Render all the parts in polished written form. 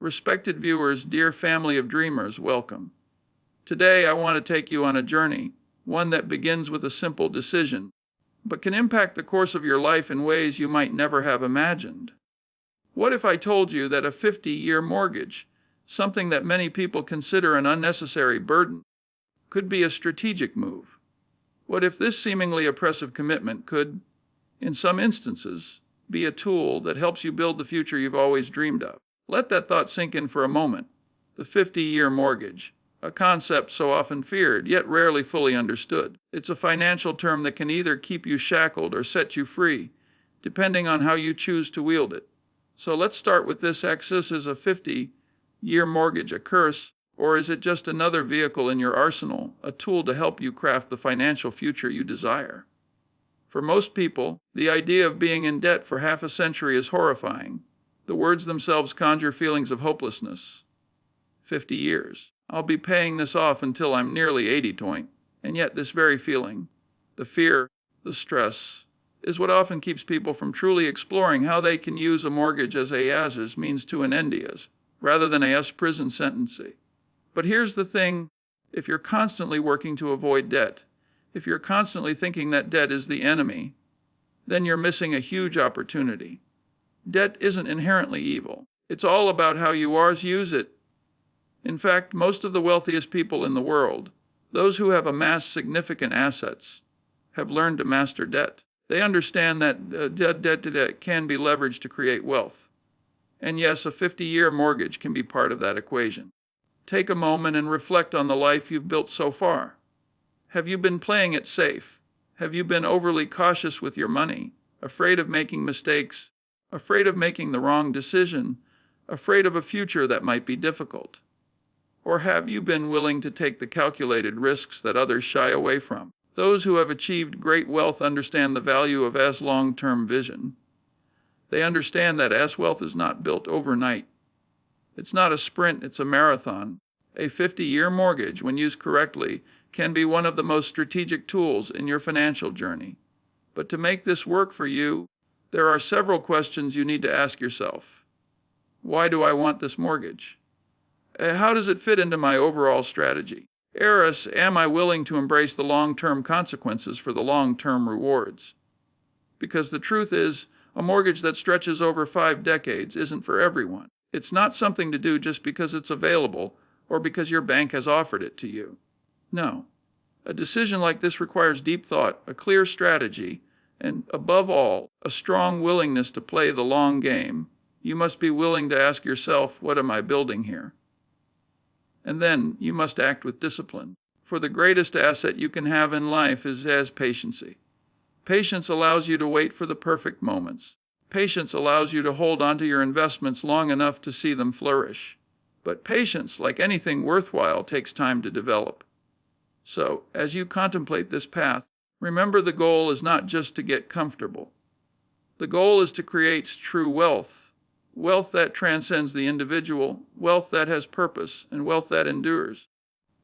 Respected viewers, dear family of dreamers, welcome. Today I want to take you on a journey, one that begins with a simple decision, but can impact the course of your life in ways you might never have imagined. What if I told you that a 50-year mortgage, something that many people consider an unnecessary burden, could be a strategic move? What if this seemingly oppressive commitment could, in some instances, be a tool that helps you build the future you've always dreamed of? Let that thought sink in for a moment. The 50-year mortgage, a concept so often feared, yet rarely fully understood. It's a financial term that can either keep you shackled or set you free, depending on how you choose to wield it. So let's start with this axis. Is a 50-year mortgage a curse, or is it just another vehicle in your arsenal, a tool to help you craft the financial future you desire? For most people, the idea of being in debt for half a century is horrifying. The words themselves conjure feelings of hopelessness. 50 years. I'll be paying this off until I'm nearly 80 toint. And yet this very feeling, the fear, the stress, is what often keeps people from truly exploring how they can use a mortgage as a means to an endias, rather than a prison sentence. But here's the thing, if you're constantly working to avoid debt, if you're constantly thinking that debt is the enemy, then you're missing a huge opportunity. Debt isn't inherently evil. It's all about how you use it. In fact, most of the wealthiest people in the world, those who have amassed significant assets, have learned to master debt. They understand that debt can be leveraged to create wealth. And yes, a 50-year mortgage can be part of that equation. Take a moment and reflect on the life you've built so far. Have you been playing it safe? Have you been overly cautious with your money, afraid of making mistakes, afraid of making the wrong decision, afraid of a future that might be difficult? Or have you been willing to take the calculated risks that others shy away from? Those who have achieved great wealth understand the value of long-term vision. They understand that wealth is not built overnight. It's not a sprint, it's a marathon. A 50-year mortgage, when used correctly, can be one of the most strategic tools in your financial journey. But to make this work for you, there are several questions you need to ask yourself. Why do I want this mortgage? How does it fit into my overall strategy? Am I willing to embrace the long-term consequences for the long-term rewards? Because the truth is, a mortgage that stretches over 5 decades isn't for everyone. It's not something to do just because it's available or because your bank has offered it to you. No. A decision like this requires deep thought, a clear strategy, and above all, a strong willingness to play the long game. You must be willing to ask yourself, what am I building here? And then you must act with discipline. For the greatest asset you can have in life is patience. Patience allows you to wait for the perfect moments. Patience allows you to hold onto your investments long enough to see them flourish. But patience, like anything worthwhile, takes time to develop. So, as you contemplate this path, remember the goal is not just to get comfortable. The goal is to create true wealth. Wealth that transcends the individual, wealth that has purpose, and wealth that endures.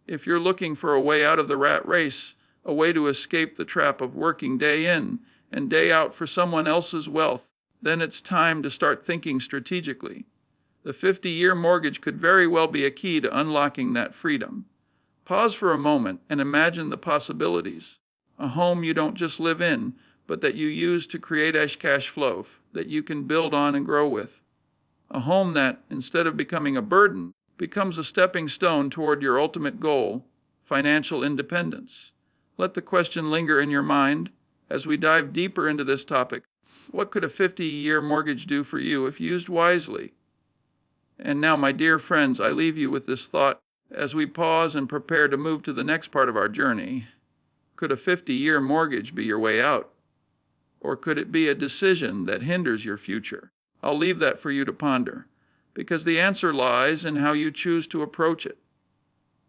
If you're looking for a way out of the rat race, a way to escape the trap of working day in and day out for someone else's wealth, then it's time to start thinking strategically. The 50-year mortgage could very well be a key to unlocking that freedom. Pause for a moment and imagine the possibilities. A home you don't just live in, but that you use to create cash flow that you can build on and grow with. A home that, instead of becoming a burden, becomes a stepping stone toward your ultimate goal, financial independence. Let the question linger in your mind as we dive deeper into this topic. What could a 50-year mortgage do for you if used wisely? And now, my dear friends, I leave you with this thought as we pause and prepare to move to the next part of our journey. Could a 50-year mortgage be your way out? Or could it be a decision that hinders your future? I'll leave that for you to ponder, because the answer lies in how you choose to approach it.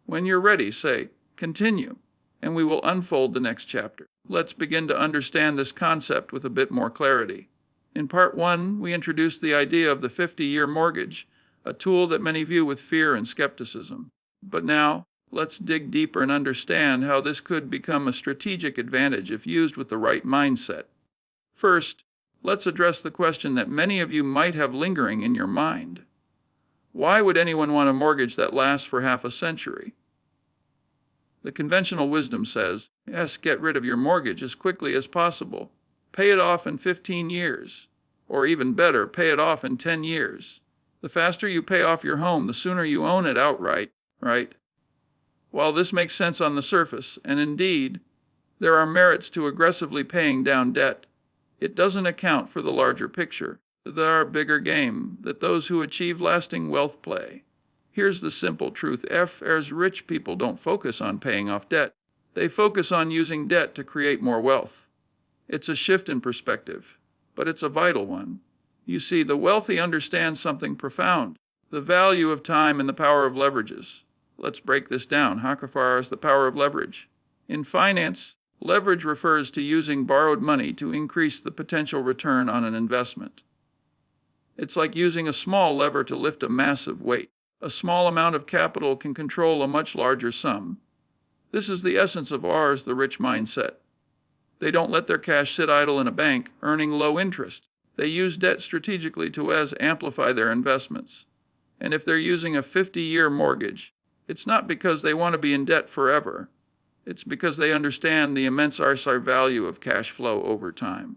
When you're ready, say, continue, and we will unfold the next chapter. Let's begin to understand this concept with a bit more clarity. In part 1, we introduced the idea of the 50-year mortgage, a tool that many view with fear and skepticism. But now, let's dig deeper and understand how this could become a strategic advantage if used with the right mindset. First, let's address the question that many of you might have lingering in your mind. Why would anyone want a mortgage that lasts for half a century? The conventional wisdom says, yes, get rid of your mortgage as quickly as possible. Pay it off in 15 years. Or even better, pay it off in 10 years. The faster you pay off your home, the sooner you own it outright, right? While this makes sense on the surface, and indeed, there are merits to aggressively paying down debt, it doesn't account for the larger picture, the bigger game that those who achieve lasting wealth play. Here's the simple truth. As rich people don't focus on paying off debt. They focus on using debt to create more wealth. It's a shift in perspective, but it's a vital one. You see, the wealthy understand something profound, the value of time and the power of leverages. Let's break this down. How far is the power of leverage? In finance, leverage refers to using borrowed money to increase the potential return on an investment. It's like using a small lever to lift a massive weight. A small amount of capital can control a much larger sum. This is the essence of the rich mindset. They don't let their cash sit idle in a bank, earning low interest. They use debt strategically to amplify their investments. And if they're using a 50-year mortgage, it's not because they want to be in debt forever. It's because they understand the immense value of cash flow over time.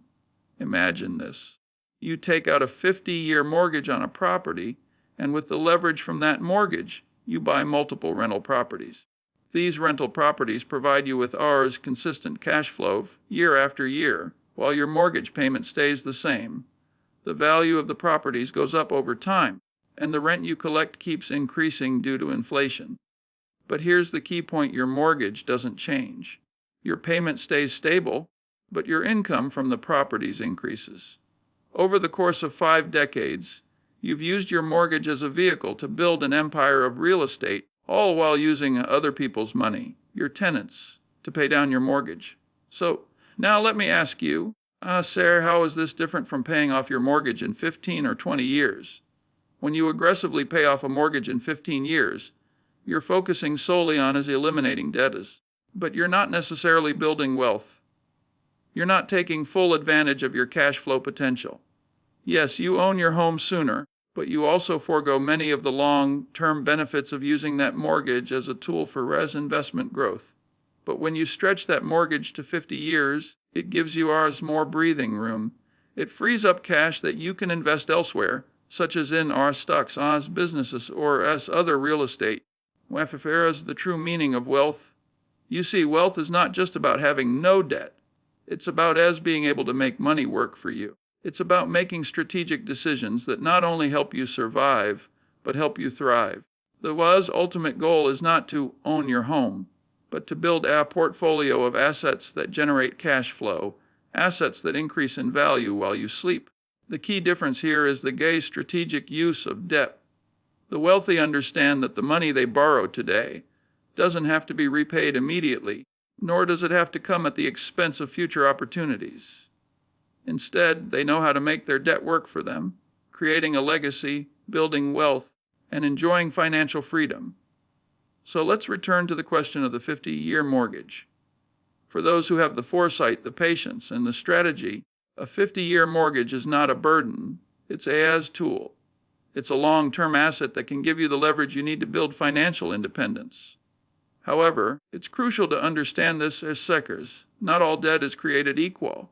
Imagine this. You take out a 50-year mortgage on a property, and with the leverage from that mortgage, you buy multiple rental properties. These rental properties provide you with consistent cash flow year after year, while your mortgage payment stays the same. The value of the properties goes up over time, and the rent you collect keeps increasing due to inflation. But here's the key point: your mortgage doesn't change. Your payment stays stable, but your income from the properties increases. Over the course of 5 decades, you've used your mortgage as a vehicle to build an empire of real estate, all while using other people's money, your tenants, to pay down your mortgage. So, now let me ask you, sir, how is this different from paying off your mortgage in 15 or 20 years? When you aggressively pay off a mortgage in 15 years, you're focusing solely on eliminating debts, but you're not necessarily building wealth. You're not taking full advantage of your cash flow potential. Yes, you own your home sooner, but you also forego many of the long-term benefits of using that mortgage as a tool for investment growth. But when you stretch that mortgage to 50 years, it gives you more breathing room. It frees up cash that you can invest elsewhere, such as in stocks, businesses, or other real estate. Is the true meaning of wealth. You see, wealth is not just about having no debt. It's about being able to make money work for you. It's about making strategic decisions that not only help you survive, but help you thrive. The ultimate goal is not to own your home, but to build a portfolio of assets that generate cash flow, assets that increase in value while you sleep. The key difference here is the strategic use of debt. The wealthy understand that the money they borrow today doesn't have to be repaid immediately, nor does it have to come at the expense of future opportunities. Instead, they know how to make their debt work for them, creating a legacy, building wealth, and enjoying financial freedom. So let's return to the question of the 50-year mortgage. For those who have the foresight, the patience, and the strategy, a 50-year mortgage is not a burden. It's a tool. It's a long-term asset that can give you the leverage you need to build financial independence. However, it's crucial to understand this as seekers. Not all debt is created equal.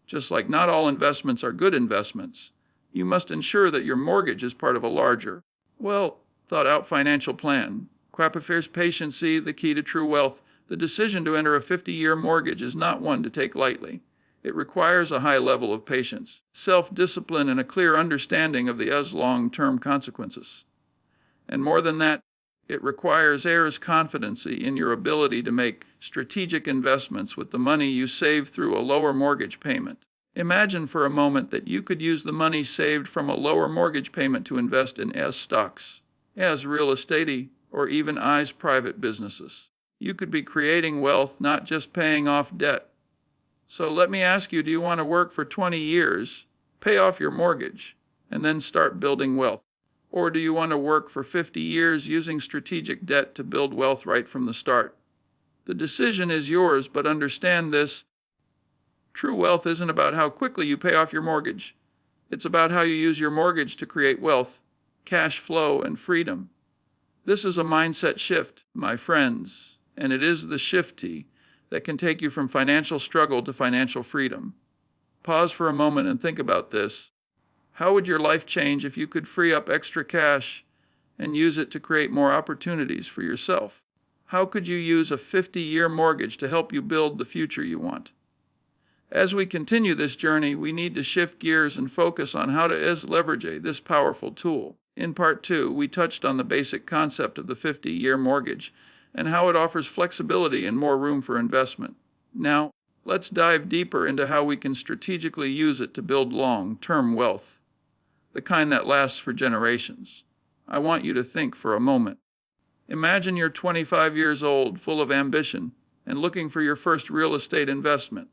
Just like not all investments are good investments, you must ensure that your mortgage is part of a larger, thought-out financial plan. Patience, the key to true wealth. The decision to enter a 50-year mortgage is not one to take lightly. It requires a high level of patience, self-discipline, and a clear understanding of the long-term consequences. And more than that, it requires confidence in your ability to make strategic investments with the money you save through a lower mortgage payment. Imagine for a moment that you could use the money saved from a lower mortgage payment to invest in stocks, real estate, or even private businesses. You could be creating wealth, not just paying off debt. So let me ask you, do you want to work for 20 years, pay off your mortgage, and then start building wealth? Or do you want to work for 50 years using strategic debt to build wealth right from the start? The decision is yours, but understand this. True wealth isn't about how quickly you pay off your mortgage. It's about how you use your mortgage to create wealth. cash flow, and freedom. This is a mindset shift, my friends, and it is the shifty that can take you from financial struggle to financial freedom. Pause for a moment and think about this. How would your life change if you could free up extra cash and use it to create more opportunities for yourself? How could you use a 50-year mortgage to help you build the future you want? As we continue this journey, we need to shift gears and focus on how to leverage this powerful tool. In Part 2, we touched on the basic concept of the 50-year mortgage and how it offers flexibility and more room for investment. Now, let's dive deeper into how we can strategically use it to build long-term wealth, the kind that lasts for generations. I want you to think for a moment. Imagine you're 25 years old, full of ambition, and looking for your first real estate investment.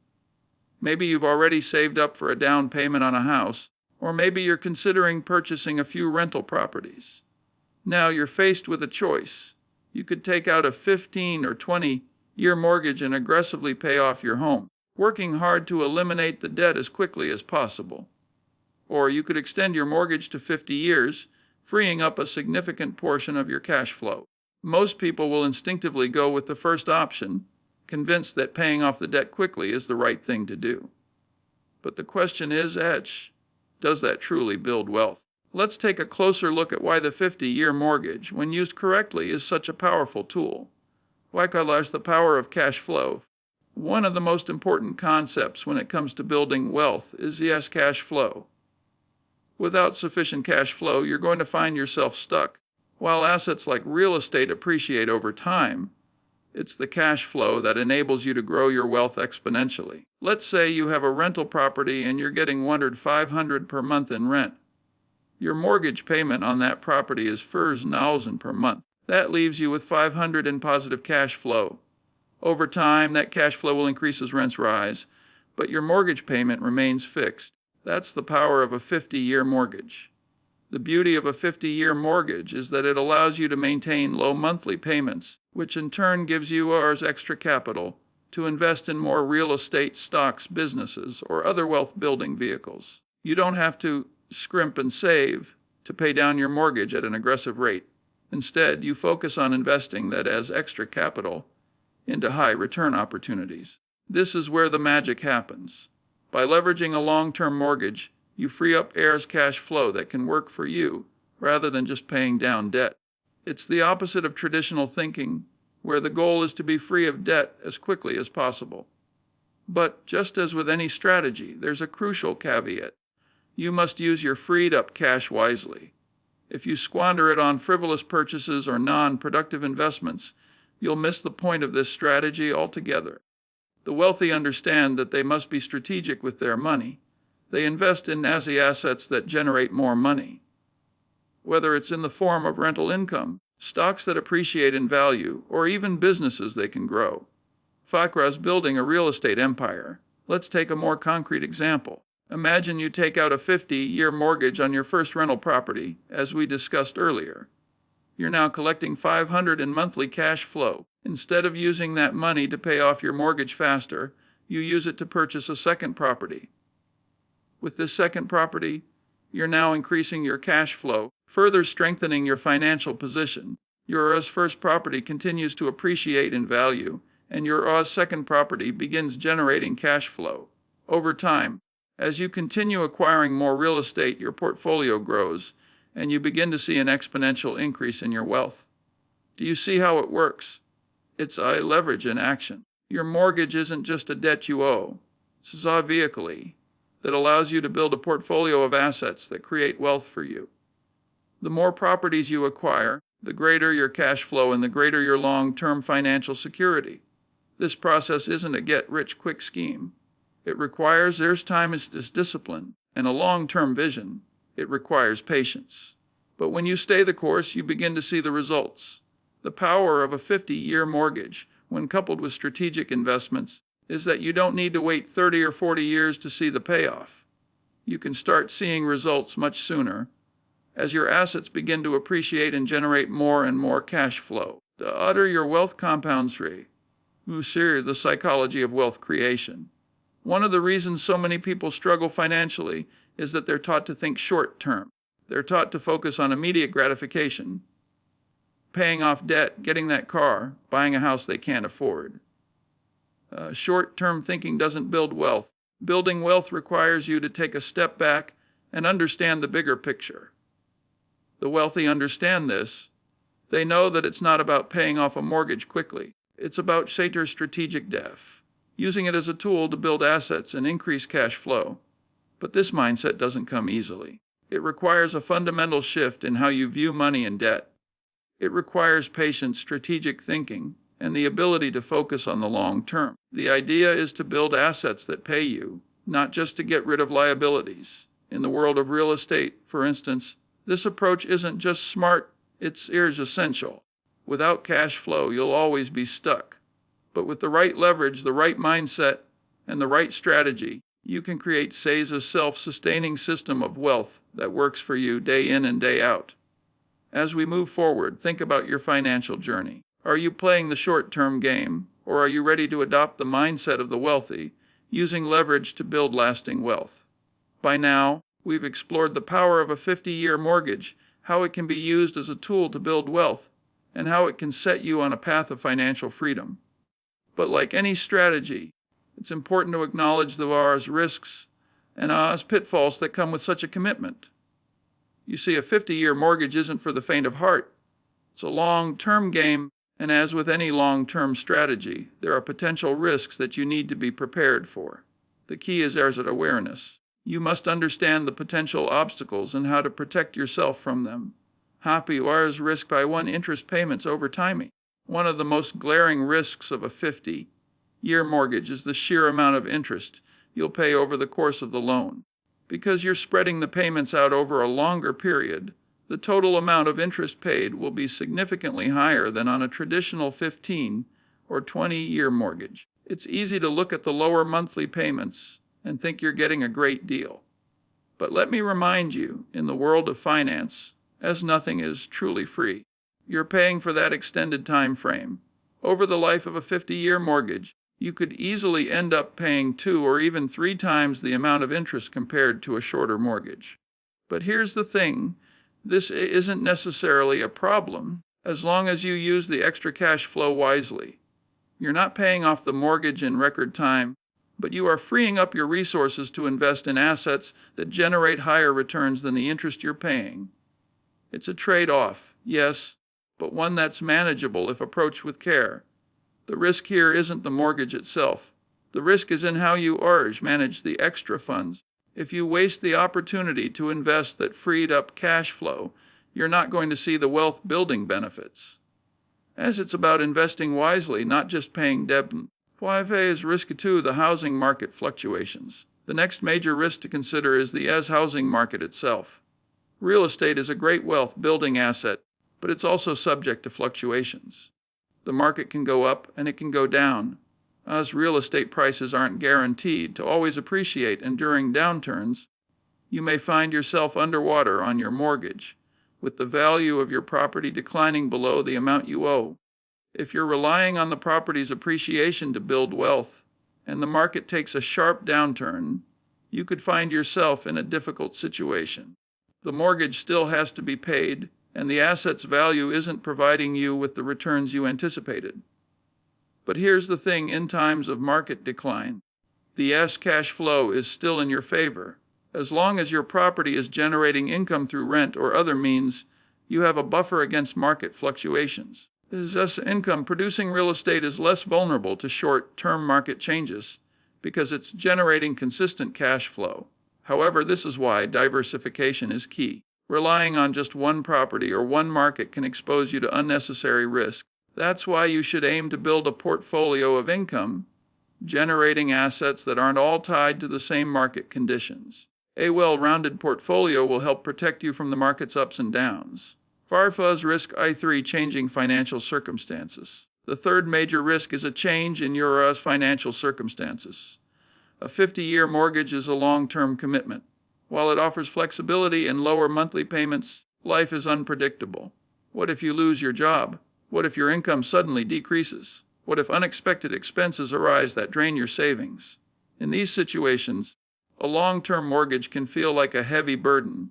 Maybe you've already saved up for a down payment on a house, or maybe you're considering purchasing a few rental properties. Now you're faced with a choice. You could take out a 15 or 20-year mortgage and aggressively pay off your home, working hard to eliminate the debt as quickly as possible. Or you could extend your mortgage to 50 years, freeing up a significant portion of your cash flow. Most people will instinctively go with the first option, convinced that paying off the debt quickly is the right thing to do. But the question is, does that truly build wealth? Let's take a closer look at why the 50-year mortgage, when used correctly, is such a powerful tool. The power of cash flow. One of the most important concepts when it comes to building wealth is cash flow. Without sufficient cash flow, you're going to find yourself stuck. While assets like real estate appreciate over time, it's the cash flow that enables you to grow your wealth exponentially. Let's say you have a rental property and you're getting $1,500 per month in rent. Your mortgage payment on that property is $4,000 per month. That leaves you with $500 in positive cash flow. Over time, that cash flow will increase as rents rise, but your mortgage payment remains fixed. That's the power of a 50-year mortgage. The beauty of a 50-year mortgage is that it allows you to maintain low monthly payments, which in turn gives you extra capital to invest in more real estate, stocks, businesses, or other wealth-building vehicles. You don't have to scrimp and save to pay down your mortgage at an aggressive rate. Instead, you focus on investing that as extra capital into high return opportunities. This is where the magic happens. By leveraging a long-term mortgage, you free up cash flow that can work for you rather than just paying down debt. It's the opposite of traditional thinking, where the goal is to be free of debt as quickly as possible. But just as with any strategy, there's a crucial caveat. You must use your freed-up cash wisely. If you squander it on frivolous purchases or non-productive investments, you'll miss the point of this strategy altogether. The wealthy understand that they must be strategic with their money. They invest in assets that generate more money. Whether it's in the form of rental income, stocks that appreciate in value, or even businesses they can grow. Fakra's building a real estate empire. Let's take a more concrete example. Imagine you take out a 50-year mortgage on your first rental property, as we discussed earlier. You're now collecting $500 in monthly cash flow. Instead of using that money to pay off your mortgage faster, you use it to purchase a second property. With this second property, you're now increasing your cash flow, further strengthening your financial position. Your first property continues to appreciate in value, and your second property begins generating cash flow. Over time, as you continue acquiring more real estate, your portfolio grows, and you begin to see an exponential increase in your wealth. Do you see how it works? It's a leverage in action. Your mortgage isn't just a debt you owe. It's a vehicle that allows you to build a portfolio of assets that create wealth for you. The more properties you acquire, the greater your cash flow and the greater your long-term financial security. This process isn't a get-rich-quick scheme. It requires time is discipline and a long-term vision. It requires patience. But when you stay the course, you begin to see the results. The power of a 50-year mortgage, when coupled with strategic investments, is that you don't need to wait 30 or 40 years to see the payoff. You can start seeing results much sooner as your assets begin to appreciate and generate more and more cash flow. Your wealth compounds the psychology of wealth creation. One of the reasons so many people struggle financially is that they're taught to think short term. They're taught to focus on immediate gratification, paying off debt, getting that car, buying a house they can't afford. Short-term thinking doesn't build wealth. Building wealth requires you to take a step back and understand the bigger picture. The wealthy understand this. They know that it's not about paying off a mortgage quickly. It's about strategic depth, using it as a tool to build assets and increase cash flow. But this mindset doesn't come easily. It requires a fundamental shift in how you view money and debt. It requires patience, strategic thinking, and the ability to focus on the long term. The idea is to build assets that pay you, not just to get rid of liabilities. In the world of real estate, for instance, this approach isn't just smart, it's essential. Without cash flow, you'll always be stuck. But with the right leverage, the right mindset, and the right strategy, you can create, say, a self-sustaining system of wealth that works for you day in and day out. As we move forward, think about your financial journey. Are you playing the short-term game, or are you ready to adopt the mindset of the wealthy, using leverage to build lasting wealth? By now, we've explored the power of a 50-year mortgage, how it can be used as a tool to build wealth, and how it can set you on a path of financial freedom. But like any strategy, it's important to acknowledge the risks and pitfalls that come with such a commitment. You see, a 50-year mortgage isn't for the faint of heart. It's a long-term game, and as with any long-term strategy, there are potential risks that you need to be prepared for. The key is awareness. You must understand the potential obstacles and how to protect yourself from them. Happy wires risk by one interest payments over time. One of the most glaring risks of a 50-year mortgage is the sheer amount of interest you'll pay over the course of the loan. Because you're spreading the payments out over a longer period, the total amount of interest paid will be significantly higher than on a traditional 15 or 20-year mortgage. It's easy to look at the lower monthly payments and think you're getting a great deal. But let me remind you, in the world of finance, as nothing is truly free, you're paying for that extended time frame. Over the life of a 50-year mortgage, you could easily end up paying 2 or even 3 times the amount of interest compared to a shorter mortgage. But here's the thing, this isn't necessarily a problem as long as you use the extra cash flow wisely. You're not paying off the mortgage in record time, but you are freeing up your resources to invest in assets that generate higher returns than the interest you're paying. It's a trade-off, yes, but one that's manageable if approached with care. The risk here isn't the mortgage itself. The risk is in how you manage the extra funds. If you waste the opportunity to invest that freed up cash flow, you're not going to see the wealth-building benefits. As it's about investing wisely, not just paying debt. 5 is risk 2, the housing market fluctuations. The next major risk to consider is the housing market itself. Real estate is a great wealth-building asset, but it's also subject to fluctuations. The market can go up and it can go down. As real estate prices aren't guaranteed to always appreciate, and during downturns, you may find yourself underwater on your mortgage, with the value of your property declining below the amount you owe. If you're relying on the property's appreciation to build wealth, and the market takes a sharp downturn, you could find yourself in a difficult situation. The mortgage still has to be paid, and the asset's value isn't providing you with the returns you anticipated. But here's the thing, in times of market decline, the cash flow is still in your favor. As long as your property is generating income through rent or other means, you have a buffer against market fluctuations. This income-producing real estate is less vulnerable to short-term market changes because it's generating consistent cash flow. However, this is why diversification is key. Relying on just one property or one market can expose you to unnecessary risk. That's why you should aim to build a portfolio of income-generating assets that aren't all tied to the same market conditions. A well-rounded portfolio will help protect you from the market's ups and downs. Farfuz risk I3, changing financial circumstances. The third major risk is a change in your financial circumstances. A 50-year mortgage is a long-term commitment. While it offers flexibility and lower monthly payments, life is unpredictable. What if you lose your job? What if your income suddenly decreases? What if unexpected expenses arise that drain your savings? In these situations, a long-term mortgage can feel like a heavy burden.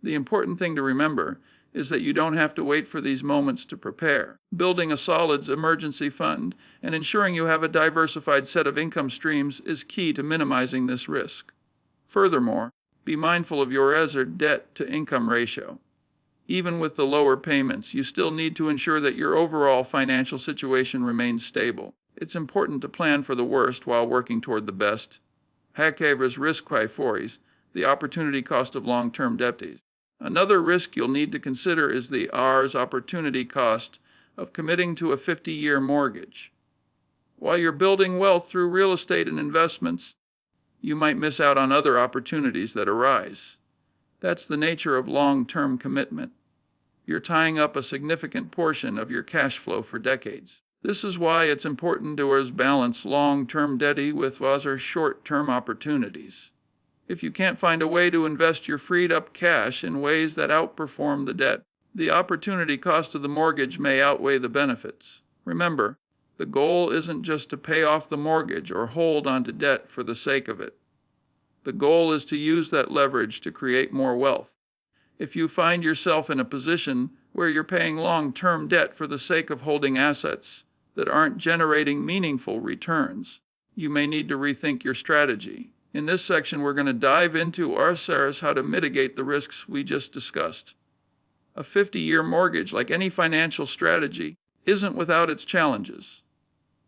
The important thing to remember is that you don't have to wait for these moments to prepare. Building a solid emergency fund and ensuring you have a diversified set of income streams is key to minimizing this risk. Furthermore, be mindful of your debt-to-income ratio. Even with the lower payments, you still need to ensure that your overall financial situation remains stable. It's important to plan for the worst while working toward the best. Hakever's risk factors, the opportunity cost of long-term debt. Another risk you'll need to consider is the opportunity cost of committing to a 50-year mortgage. While you're building wealth through real estate and investments, you might miss out on other opportunities that arise. That's the nature of long-term commitment. You're tying up a significant portion of your cash flow for decades. This is why it's important to balance long-term debt with other short-term opportunities. If you can't find a way to invest your freed-up cash in ways that outperform the debt, the opportunity cost of the mortgage may outweigh the benefits. Remember, the goal isn't just to pay off the mortgage or hold on to debt for the sake of it. The goal is to use that leverage to create more wealth. If you find yourself in a position where you're paying long-term debt for the sake of holding assets that aren't generating meaningful returns, you may need to rethink your strategy. In this section, we're going to dive into how to mitigate the risks we just discussed. A 50-year mortgage, like any financial strategy, isn't without its challenges.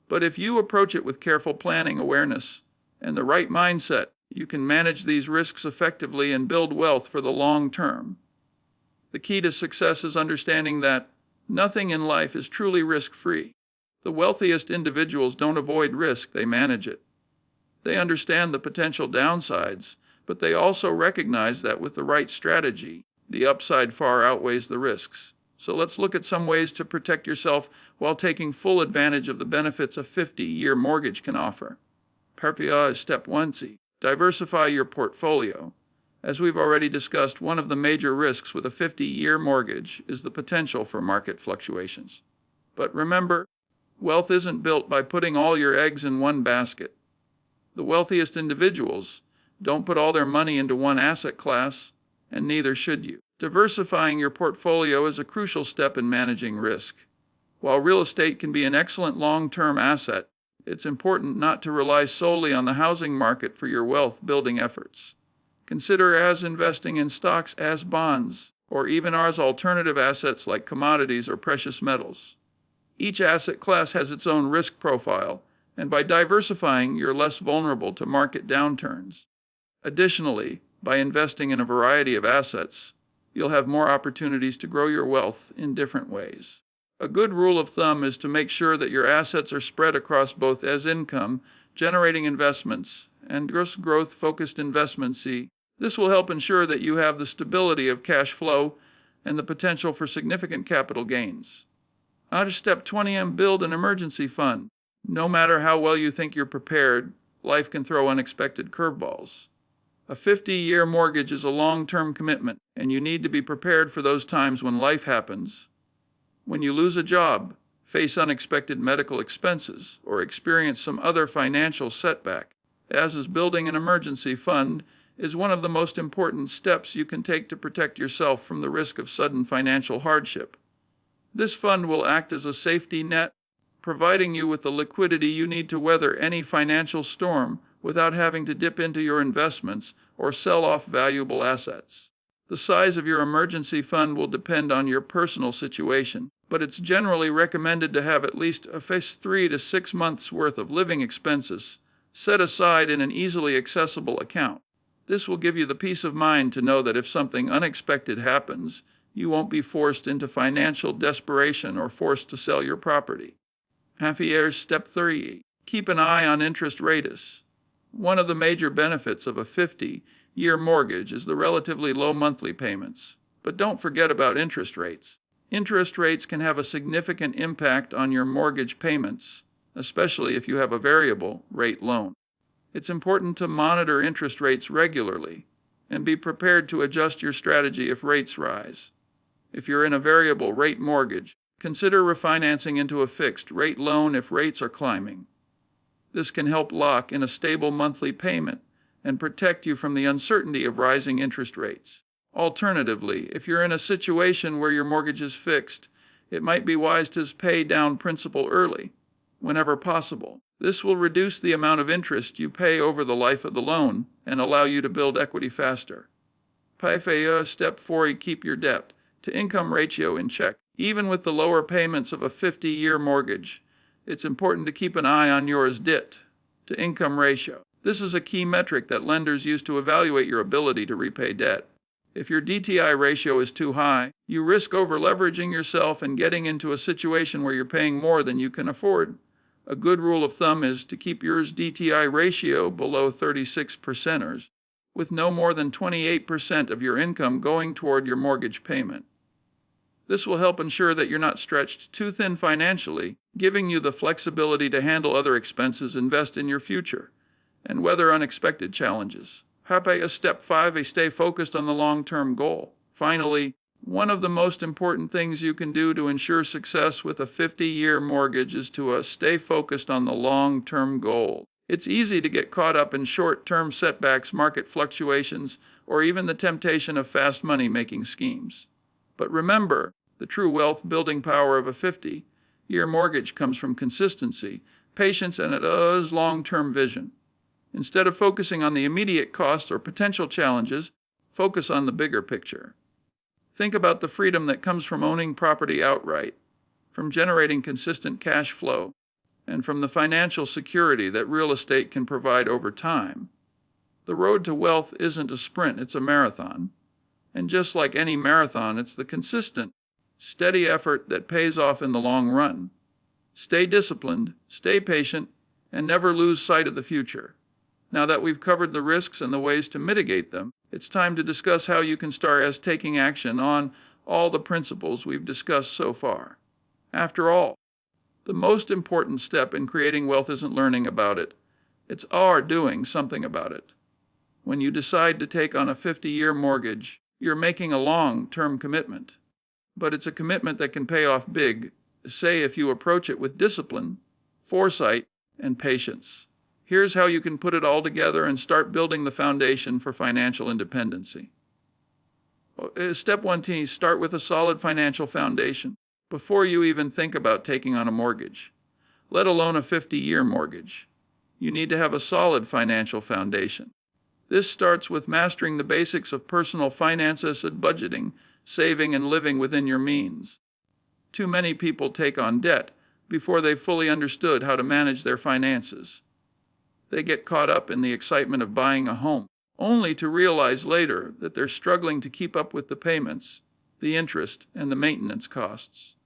But if you approach it with careful planning, awareness, and the right mindset, you can manage these risks effectively and build wealth for the long term. The key to success is understanding that nothing in life is truly risk-free. The wealthiest individuals don't avoid risk, they manage it. They understand the potential downsides, but they also recognize that with the right strategy, the upside far outweighs the risks. So let's look at some ways to protect yourself while taking full advantage of the benefits a 50-year mortgage can offer. Step 1. Diversify your portfolio. As we've already discussed, one of the major risks with a 50-year mortgage is the potential for market fluctuations. But remember, wealth isn't built by putting all your eggs in one basket. The wealthiest individuals don't put all their money into one asset class, and neither should you. Diversifying your portfolio is a crucial step in managing risk. While real estate can be an excellent long-term asset, it's important not to rely solely on the housing market for your wealth-building efforts. Consider investing in stocks, bonds, or even alternative assets like commodities or precious metals. Each asset class has its own risk profile, and by diversifying, you're less vulnerable to market downturns. Additionally, by investing in a variety of assets, you'll have more opportunities to grow your wealth in different ways. A good rule of thumb is to make sure that your assets are spread across both income-generating investments and growth-focused investments. This will help ensure that you have the stability of cash flow and the potential for significant capital gains. Step 20. Build an emergency fund. No matter how well you think you're prepared, life can throw unexpected curveballs. A 50-year mortgage is a long-term commitment, and you need to be prepared for those times when life happens. When you lose a job, face unexpected medical expenses, or experience some other financial setback, building an emergency fund is one of the most important steps you can take to protect yourself from the risk of sudden financial hardship. This fund will act as a safety net, providing you with the liquidity you need to weather any financial storm without having to dip into your investments or sell off valuable assets. The size of your emergency fund will depend on your personal situation, but it's generally recommended to have at least 3 to 6 months' worth of living expenses set aside in an easily accessible account. This will give you the peace of mind to know that if something unexpected happens, you won't be forced into financial desperation or forced to sell your property. Step 3. Keep an eye on interest rates. One of the major benefits of a 50-year mortgage is the relatively low monthly payments. But don't forget about interest rates. Interest rates can have a significant impact on your mortgage payments, especially if you have a variable rate loan. It's important to monitor interest rates regularly and be prepared to adjust your strategy if rates rise. If you're in a variable rate mortgage, consider refinancing into a fixed rate loan if rates are climbing. This can help lock in a stable monthly payment and protect you from the uncertainty of rising interest rates. Alternatively, if you're in a situation where your mortgage is fixed, it might be wise to pay down principal early, whenever possible. This will reduce the amount of interest you pay over the life of the loan and allow you to build equity faster. Step 4, keep your debt to income ratio in check. Even with the lower payments of a 50-year mortgage, it's important to keep an eye on your debt to income ratio. This is a key metric that lenders use to evaluate your ability to repay debt. If your DTI ratio is too high, you risk over-leveraging yourself and getting into a situation where you're paying more than you can afford. A good rule of thumb is to keep your DTI ratio below 36%, with no more than 28% of your income going toward your mortgage payment. This will help ensure that you're not stretched too thin financially, giving you the flexibility to handle other expenses, invest in your future, and weather unexpected challenges. Step 5, stay focused on the long-term goal. Finally, one of the most important things you can do to ensure success with a 50-year mortgage is to stay focused on the long-term goal. It's easy to get caught up in short-term setbacks, market fluctuations, or even the temptation of fast money-making schemes. But remember, the true wealth-building power of a 50-year mortgage comes from consistency, patience, and a long-term vision. Instead of focusing on the immediate costs or potential challenges, focus on the bigger picture. Think about the freedom that comes from owning property outright, from generating consistent cash flow, and from the financial security that real estate can provide over time. The road to wealth isn't a sprint, it's a marathon. And just like any marathon, it's the consistent, steady effort that pays off in the long run. Stay disciplined, stay patient, and never lose sight of the future. Now that we've covered the risks and the ways to mitigate them, it's time to discuss how you can start taking action on all the principles we've discussed so far. After all, the most important step in creating wealth isn't learning about it. It's doing something about it. When you decide to take on a 50-year mortgage, you're making a long-term commitment. But it's a commitment that can pay off big, say if you approach it with discipline, foresight, and patience. Here's how you can put it all together and start building the foundation for financial independence. Step 1, start with a solid financial foundation before you even think about taking on a mortgage, let alone a 50-year mortgage. You need to have a solid financial foundation. This starts with mastering the basics of personal finances and budgeting, saving, and living within your means. Too many people take on debt before they've fully understood how to manage their finances. They get caught up in the excitement of buying a home, only to realize later that they're struggling to keep up with the payments, the interest, and the maintenance costs.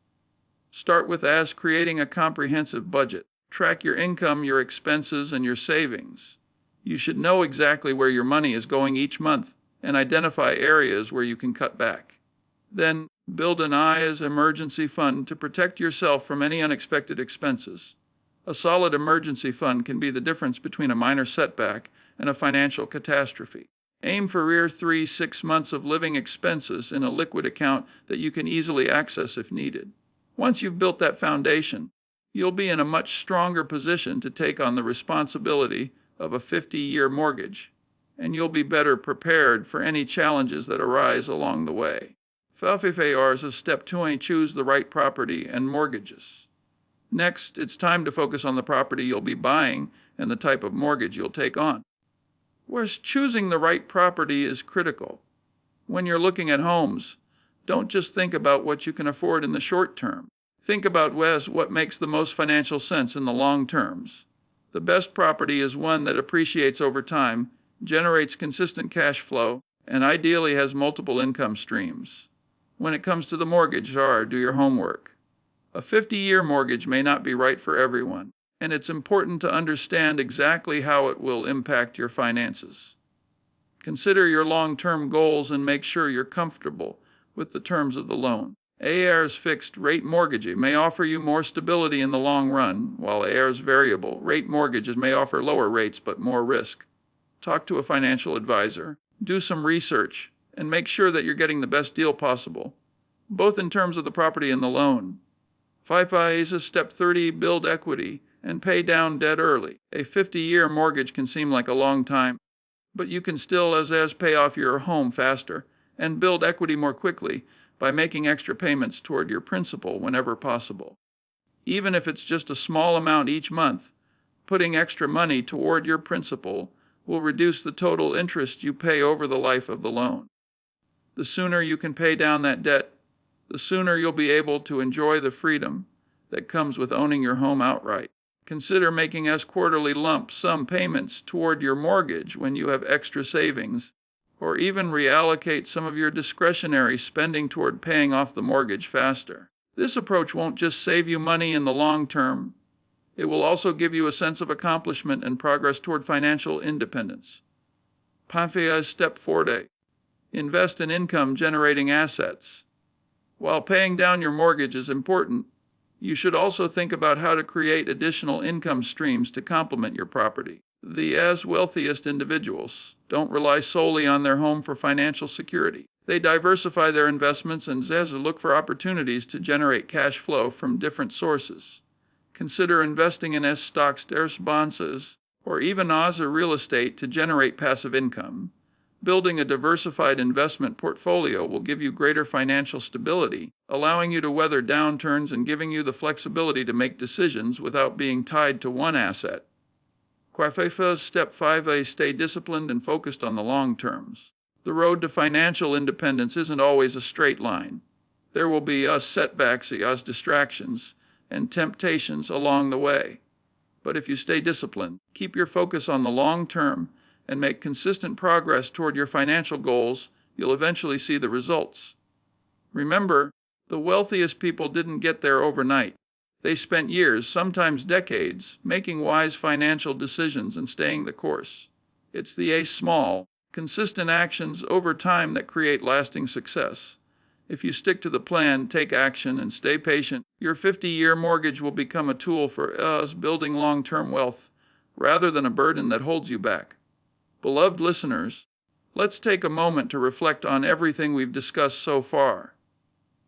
Start with creating a comprehensive budget. Track your income, your expenses, and your savings. You should know exactly where your money is going each month and identify areas where you can cut back. Then, build an emergency fund to protect yourself from any unexpected expenses. A solid emergency fund can be the difference between a minor setback and a financial catastrophe. Aim for 3-6 months of living expenses in a liquid account that you can easily access if needed. Once you've built that foundation, you'll be in a much stronger position to take on the responsibility of a 50-year mortgage, and you'll be better prepared for any challenges that arise along the way. Step 2, choose the right property and mortgages. Next, it's time to focus on the property you'll be buying and the type of mortgage you'll take on. Whereas choosing the right property is critical. When you're looking at homes, don't just think about what you can afford in the short term. Think about what makes the most financial sense in the long terms. The best property is one that appreciates over time, generates consistent cash flow, and ideally has multiple income streams. When it comes to the mortgage, do your homework. A 50-year mortgage may not be right for everyone, and it's important to understand exactly how it will impact your finances. Consider your long-term goals and make sure you're comfortable with the terms of the loan. AR's fixed-rate mortgage may offer you more stability in the long run, while AR's variable-rate mortgages may offer lower rates but more risk. Talk to a financial advisor, do some research, and make sure that you're getting the best deal possible, both in terms of the property and the loan. Step 30, build equity and pay down debt early. A 50-year mortgage can seem like a long time, but you can still pay off your home faster and build equity more quickly by making extra payments toward your principal whenever possible. Even if it's just a small amount each month, putting extra money toward your principal will reduce the total interest you pay over the life of the loan. The sooner you can pay down that debt, the sooner you'll be able to enjoy the freedom that comes with owning your home outright. Consider making as quarterly lump sum payments toward your mortgage when you have extra savings, or even reallocate some of your discretionary spending toward paying off the mortgage faster. This approach won't just save you money in the long term, it will also give you a sense of accomplishment and progress toward financial independence. Panfea Step 40. Invest in income-generating assets. While paying down your mortgage is important, you should also think about how to create additional income streams to complement your property. The wealthiest individuals don't rely solely on their home for financial security. They diversify their investments and look for opportunities to generate cash flow from different sources. Consider investing in stocks, bonds, or even real estate to generate passive income. Building a diversified investment portfolio will give you greater financial stability, allowing you to weather downturns and giving you the flexibility to make decisions without being tied to one asset. Step 5. Stay disciplined and focused on the long terms. The road to financial independence isn't always a straight line. There will be setbacks, distractions, and temptations along the way. But if you stay disciplined, keep your focus on the long term, and make consistent progress toward your financial goals, you'll eventually see the results. Remember, the wealthiest people didn't get there overnight. They spent years, sometimes decades, making wise financial decisions and staying the course. It's the small, consistent actions over time that create lasting success. If you stick to the plan, take action, and stay patient, your 50-year mortgage will become a tool for building long-term wealth rather than a burden that holds you back. Beloved listeners, let's take a moment to reflect on everything we've discussed so far.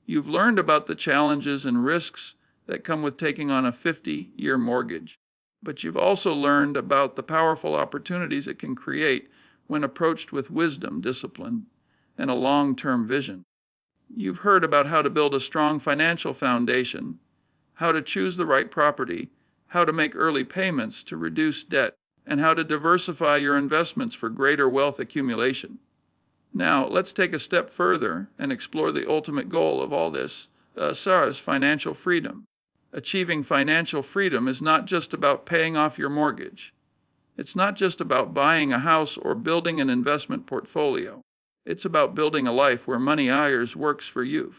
You've learned about the challenges and risks that come with taking on a 50-year mortgage, but you've also learned about the powerful opportunities it can create when approached with wisdom, discipline, and a long-term vision. You've heard about how to build a strong financial foundation, how to choose the right property, how to make early payments to reduce debt, and how to diversify your investments for greater wealth accumulation. Now, let's take a step further and explore the ultimate goal of all this, financial freedom. Achieving financial freedom is not just about paying off your mortgage. It's not just about buying a house or building an investment portfolio. It's about building a life where money works for you,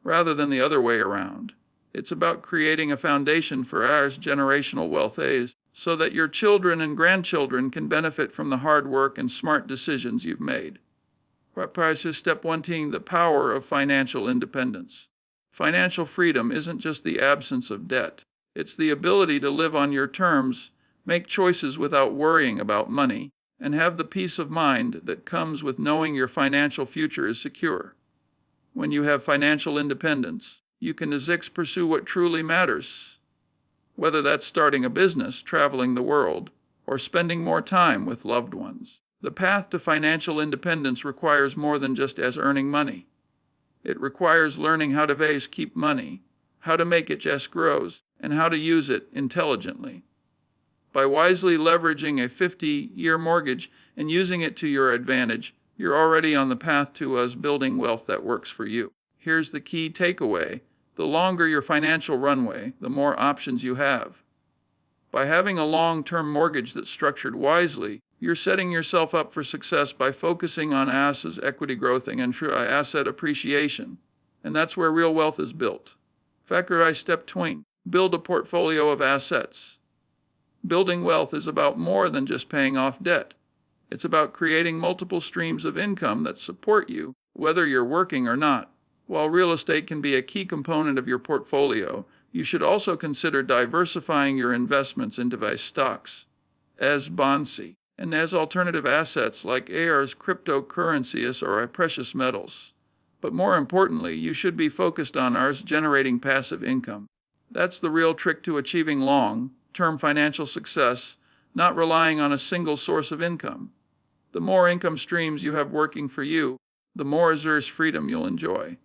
rather than the other way around. It's about creating a foundation for generational wealth, so that your children and grandchildren can benefit from the hard work and smart decisions you've made. Step 1. The power of financial independence. Financial freedom isn't just the absence of debt. It's the ability to live on your terms, make choices without worrying about money, and have the peace of mind that comes with knowing your financial future is secure. When you have financial independence, you can pursue what truly matters, whether that's starting a business, traveling the world, or spending more time with loved ones. The path to financial independence requires more than just earning money. It requires learning how to keep money, how to make it grows, and how to use it intelligently. By wisely leveraging a 50-year mortgage and using it to your advantage, you're already on the path to building wealth that works for you. Here's the key takeaway. The longer your financial runway, the more options you have. By having a long-term mortgage that's structured wisely, you're setting yourself up for success by focusing on assets, equity growth, and asset appreciation. And that's where real wealth is built. Step 2. Build a portfolio of assets. Building wealth is about more than just paying off debt. It's about creating multiple streams of income that support you, whether you're working or not. While real estate can be a key component of your portfolio, you should also consider diversifying your investments into stocks, bonds, and alternative assets like cryptocurrencies or precious metals. But more importantly, you should be focused on generating passive income. That's the real trick to achieving long-term financial success, not relying on a single source of income. The more income streams you have working for you, the more Azur's freedom you'll enjoy.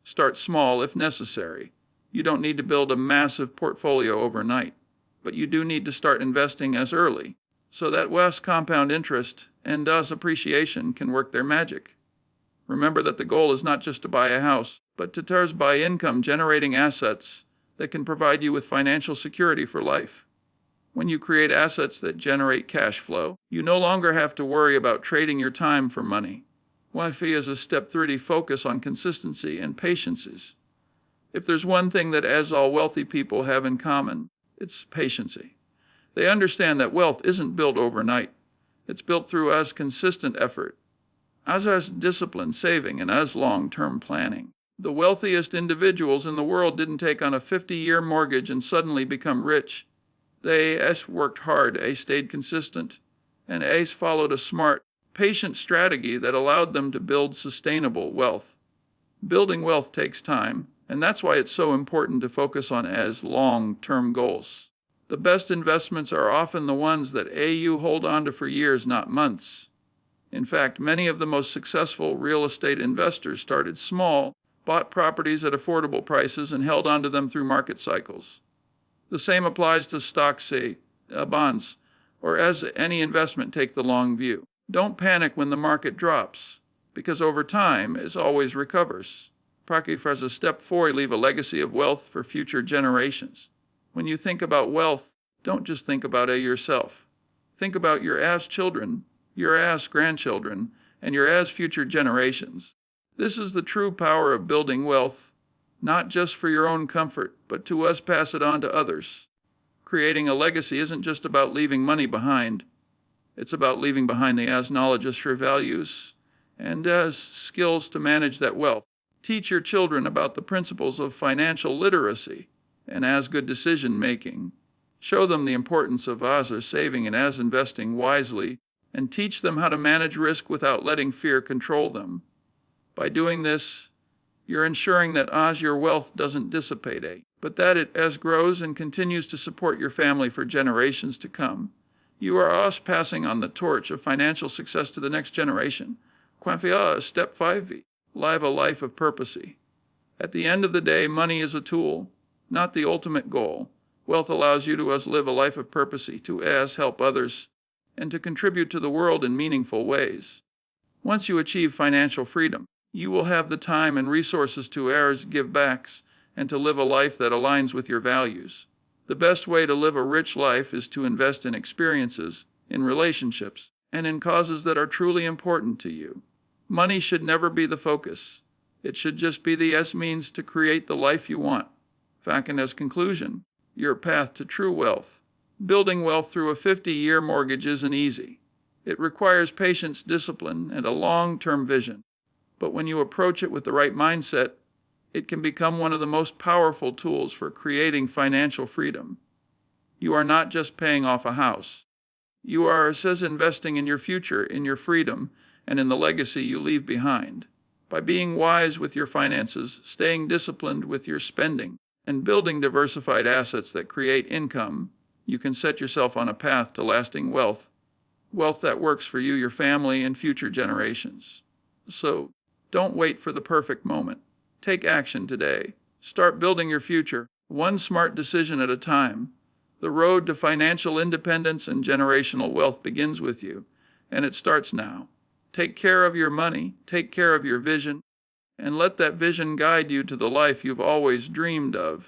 Start small if necessary. You don't need to build a massive portfolio overnight, but you do need to start investing as early so that West compound interest and thus appreciation can work their magic. Remember that the goal is not just to buy a house, but to buy income-generating assets that can provide you with financial security for life. When you create assets that generate cash flow, you no longer have to worry about trading your time for money. Wi-Fi is a step 30 focus on consistency and patience. If there's one thing that as all wealthy people have in common, it's patience. They understand that wealth isn't built overnight. It's built through as consistent effort, as disciplined saving, and as long-term planning. The wealthiest individuals in the world didn't take on a 50-year mortgage and suddenly become rich. They worked hard, stayed consistent, and followed a smart, patient strategy that allowed them to build sustainable wealth. Building wealth takes time, and that's why it's so important to focus on long-term goals. The best investments are often the ones that you hold on to for years, not months. In fact, many of the most successful real estate investors started small, bought properties at affordable prices, and held onto them through market cycles. The same applies to stocks, bonds, or as any investment, take the long view. Don't panic when the market drops, because over time, it always recovers. As a step 4, leave a legacy of wealth for future generations. When you think about wealth, don't just think about yourself. Think about your children, your grandchildren, and your future generations. This is the true power of building wealth, not just for your own comfort, but to pass it on to others. Creating a legacy isn't just about leaving money behind. It's about leaving behind the knowledge, for values, and skills to manage that wealth. Teach your children about the principles of financial literacy and good decision making. Show them the importance of saving and investing wisely, and teach them how to manage risk without letting fear control them. By doing this, you're ensuring that your wealth doesn't dissipate, but that it grows and continues to support your family for generations to come. You are passing on the torch of financial success to the next generation. Step 5, live a life of purpose. At the end of the day, money is a tool, not the ultimate goal. Wealth allows you to live a life of purpose, to help others, and to contribute to the world in meaningful ways. Once you achieve financial freedom, you will have the time and resources to give back and to live a life that aligns with your values. The best way to live a rich life is to invest in experiences, in relationships, and in causes that are truly important to you. Money should never be the focus. It should just be the means to create the life you want. As conclusion, your path to true wealth. Building wealth through a 50-year mortgage isn't easy. It requires patience, discipline, and a long-term vision. But when you approach it with the right mindset, it can become one of the most powerful tools for creating financial freedom. You are not just paying off a house. You are investing in your future, in your freedom, and in the legacy you leave behind. By being wise with your finances, staying disciplined with your spending, and building diversified assets that create income, you can set yourself on a path to lasting wealth that works for you, your family, and future generations. So, don't wait for the perfect moment. Take action today. Start building your future, one smart decision at a time. The road to financial independence and generational wealth begins with you, and it starts now. Take care of your money, take care of your vision, and let that vision guide you to the life you've always dreamed of.